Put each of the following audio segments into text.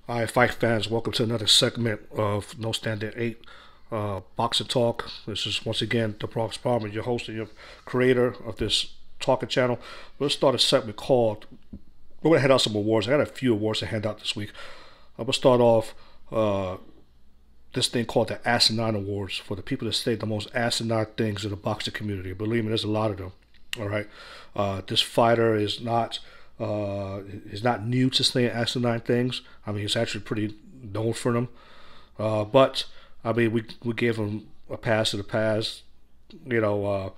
All right, fight fans, welcome to another segment of No Standard 8 Boxing Talk. This is once again the Bronx Palmer, your host and your creator of this talking channel. We'll start a segment called, we're going to hand out some awards. I got a few awards to hand out this week. I'm going to start off this thing called the Asinine Awards for the people that say the most asinine things in the boxing community. Believe me, there's a lot of them. All right. This fighter is not new to saying asinine things. I mean, he's actually pretty known for them. But I mean, we gave him a pass in the past. None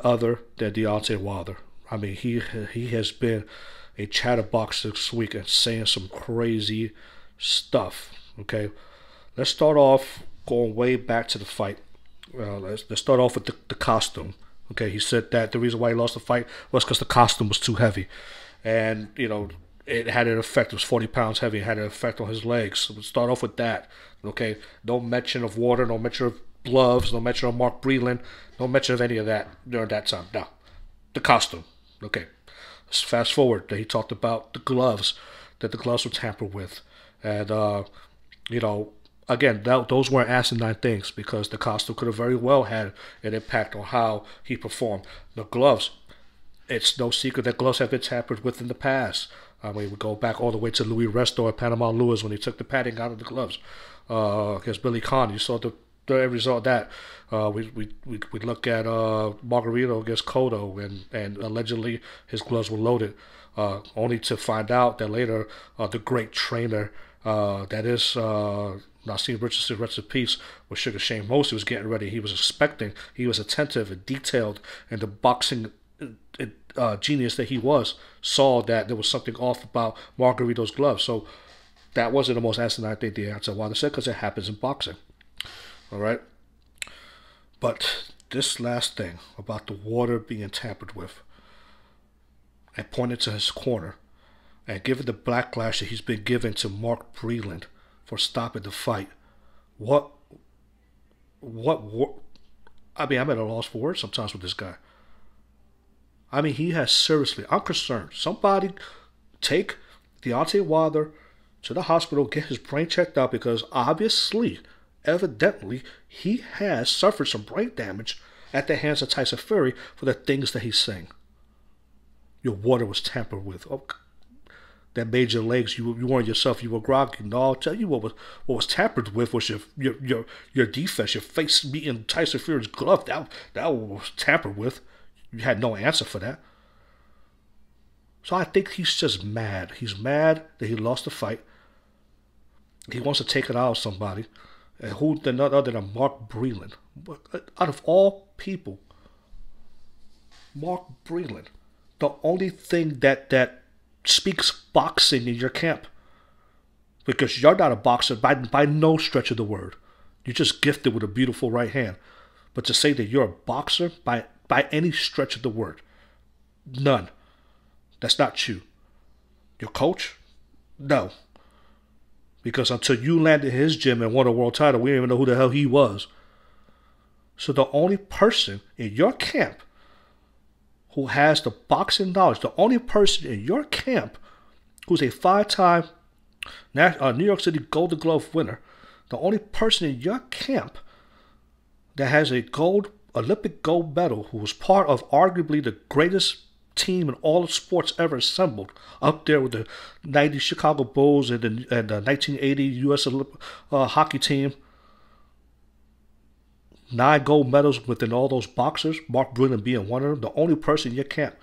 other than Deontay Wilder. I mean, he has been a chatterbox this week and saying some crazy stuff. Okay, let's start off going way back to the fight. Let's start off with the costume. Okay, he said that the reason why he lost the fight was because the costume was too heavy. And, it had an effect. It was 40 pounds heavy. It had an effect on his legs. So we'll start off with that. Okay, no mention of water, no mention of gloves, no mention of Mark Breland, no mention of any of that during that time. Now, the costume. Okay, let's fast forward. He talked about the gloves, that the gloves were tampered with. And, again, those weren't asinine things because the costume could have very well had an impact on how he performed. The gloves, it's no secret that gloves have been tampered with in the past. I mean, we go back all the way to Louis Resto at Panama Lewis when he took the padding out of the gloves against Billy Conn. You saw the result of that. We look at Margarito against Cotto, and allegedly his gloves were loaded, only to find out that later the great trainer that is Nassim Richardson, rest in peace, with Sugar Shane Mosley was getting ready. He was expecting, he was attentive and detailed, and the boxing genius that he was saw that there was something off about Margarito's gloves. So that wasn't the most asinine thing Deontay Wilder said because it happens in boxing. All right. But this last thing about the water being tampered with and pointed to his corner and given the backlash that he's been given to Mark Breland for stopping the fight. What I mean, I'm at a loss for words sometimes with this guy. I mean, he has seriously, I'm concerned. Somebody take Deontay Wilder to the hospital, get his brain checked out, because obviously, evidently, he has suffered some brain damage at the hands of Tyson Fury for the things that he's saying. Your water was tampered with. Oh, that made your legs, you weren't yourself, you were groggy. No, I'll tell you what was tampered with was your defense, your face meeting Tyson Fury's glove. That was tampered with. You had no answer for that. So I think he's just mad. He's mad that he lost the fight. He wants to take it out of somebody. And who none other than Mark Breland. Out of all people, Mark Breland, the only thing that speaks boxing in your camp, because you're not a boxer by no stretch of the word. You're just gifted with a beautiful right hand. But to say that you're a boxer by any stretch of the word, none. That's not you. Your coach? No. Because until you landed his gym and won a world title, we didn't even know who the hell he was. So the only person in your camp who has the boxing knowledge, the only person in your camp who's a five-time New York City Golden Glove winner, the only person in your camp that has a Olympic gold medal, who was part of arguably the greatest team in all of sports ever assembled, up there with the '90 Chicago Bulls and the 1980 U.S. hockey team. 9 gold medals within all those boxers, Mark Breland being one of them. The only person in your camp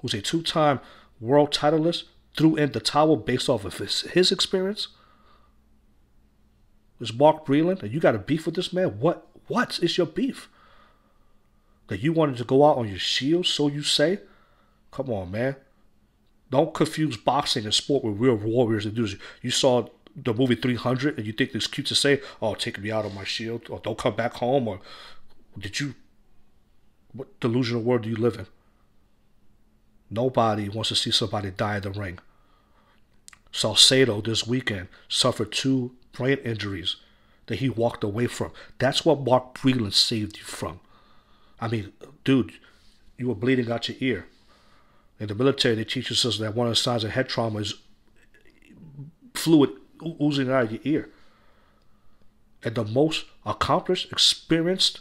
who's a 2-time world titleist threw in the towel based off of his experience is Mark Breland. And you got a beef with this man? What is your beef? That you wanted to go out on your shield, so you say? Come on, man. Don't confuse boxing and sport with real warriors and dudes. You saw the movie 300 and you think it's cute to say, oh, take me out on my shield, or don't come back home, or what delusional world do you live in? Nobody wants to see somebody die in the ring. Salcedo this weekend suffered 2 brain injuries that he walked away from. That's what Mark Breland saved you from. I mean, dude, you were bleeding out your ear. In the military, they teach us that one of the signs of head trauma is fluid oozing out of your ear. And the most accomplished, experienced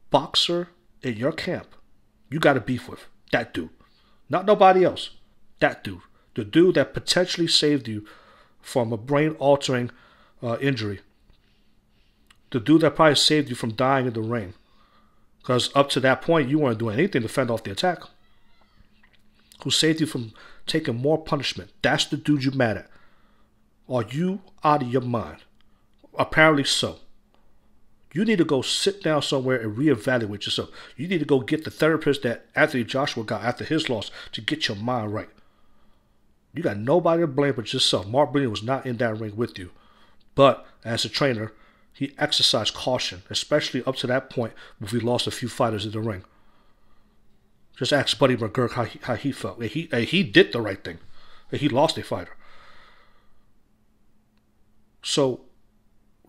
boxer in your camp, you got to beef with that dude. Not nobody else. That dude. The dude that potentially saved you from a brain-altering injury. The dude that probably saved you from dying in the ring. Because up to that point, you weren't doing anything to fend off the attack. Who saved you from taking more punishment. That's the dude you're mad at. Are you out of your mind? Apparently so. You need to go sit down somewhere and reevaluate yourself. You need to go get the therapist that Anthony Joshua got after his loss to get your mind right. You got nobody to blame but yourself. Mark Breland was not in that ring with you. But as a trainer, he exercised caution, especially up to that point when we lost a few fighters in the ring. Just ask Buddy McGurk how he felt. And he did the right thing. And he lost a fighter. So,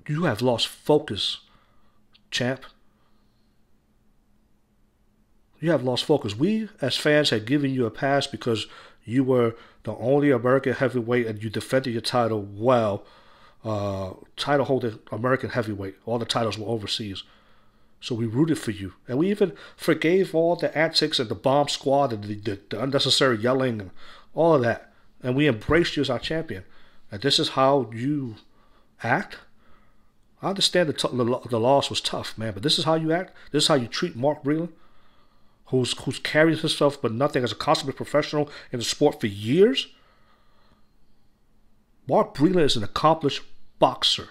you have lost focus, champ. You have lost focus. We, as fans, had given you a pass because you were the only American heavyweight and you defended your title well. Title holder, American heavyweight. All the titles were overseas. So we rooted for you. And we even forgave all the antics and the bomb squad and the unnecessary yelling and all of that. And we embraced you as our champion. And this is how you act? I understand the loss was tough, man, but this is how you act? This is how you treat Mark Breland, who's carried himself but nothing as a consummate professional in the sport for years? Mark Breland is an accomplished boxer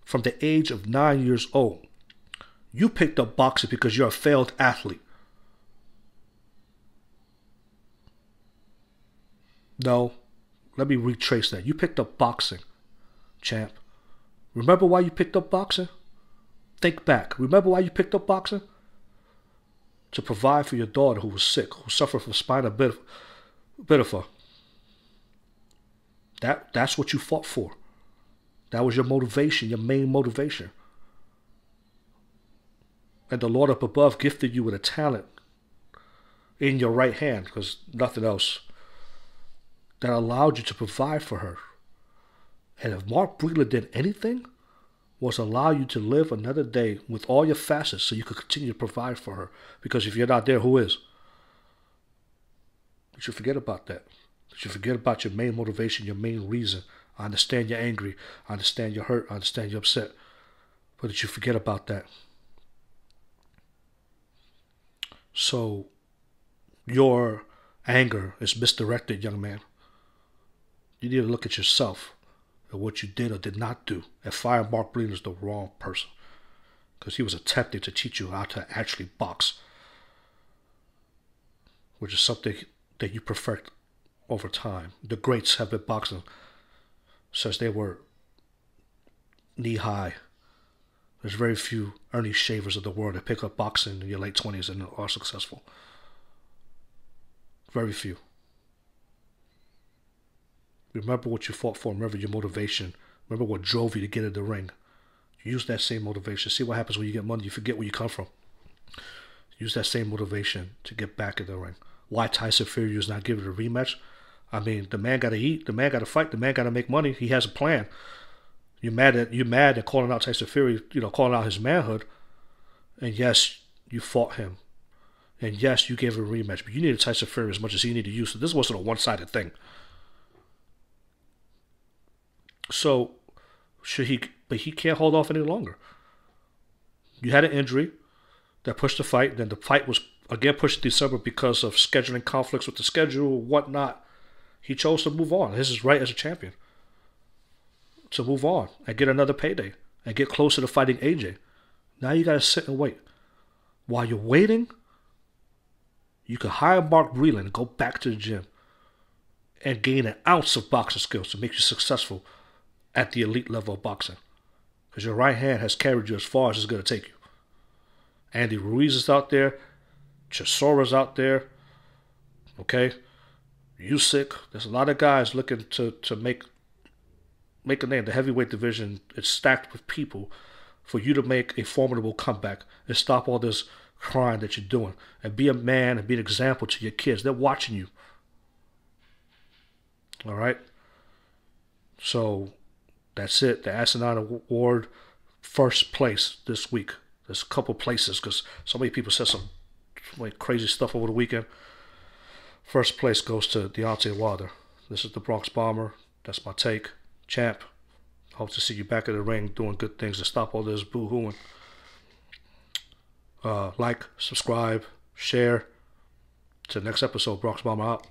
from the age of 9 years old. You picked up boxing because you're a failed athlete. No, let me retrace that. You picked up boxing, champ. Remember why you picked up boxing? Think back. Remember why you picked up boxing? To provide for your daughter who was sick, who suffered from spina bifida. That's what you fought for. That was your motivation, your main motivation. And the Lord up above gifted you with a talent in your right hand, because nothing else, that allowed you to provide for her. And if Mark Breland did anything, was allow you to live another day with all your facets so you could continue to provide for her. Because if you're not there, who is? You should forget about that. You should forget about your main motivation, your main reason. I understand you're angry. I understand you're hurt. I understand you're upset. But you should forget about that. So, your anger is misdirected, young man. You need to look at yourself and what you did or did not do. And fire Mark Breland is the wrong person. Because he was attempting to teach you how to actually box. Which is something that you perfect over time. The greats have been boxing since they were knee-high. There's very few Ernie Shavers of the world that pick up boxing in your late 20s and are successful. Very few. Remember what you fought for. Remember your motivation. Remember what drove you to get in the ring. Use that same motivation. See what happens when you get money. You forget where you come from. Use that same motivation to get back in the ring. Why Tyson Fury is not giving a rematch? I mean, the man got to eat. The man got to fight. The man got to make money. He has a plan. You're mad at calling out Tyson Fury, calling out his manhood. And yes, you fought him. And yes, you gave him a rematch. But you needed Tyson Fury as much as he needed you. So this wasn't a one-sided thing. So, but he can't hold off any longer. You had an injury that pushed the fight. Then the fight was again pushed to December because of scheduling conflicts with the schedule, whatnot. He chose to move on. This is right as a champion. To move on and get another payday and get closer to fighting AJ. Now you got to sit and wait. While you're waiting, you can hire Mark Breland and go back to the gym and gain an ounce of boxing skills to make you successful at the elite level of boxing. Because your right hand has carried you as far as it's going to take you. Andy Ruiz is out there. Chisora's out there. Okay? Usyk. There's a lot of guys looking to make a name. The heavyweight division is stacked with people for you to make a formidable comeback and stop all this crying that you're doing. And be a man and be an example to your kids. They're watching you. All right? So that's it. The Asinine Award, first place this week. There's a couple places because so many people said some like crazy stuff over the weekend. First place goes to Deontay Wilder. This is the Bronx Bomber. That's my take. Champ, hope to see you back in the ring doing good things to stop all this boo-hooing. Like, subscribe, share. To the next episode, Bronx Bomber out.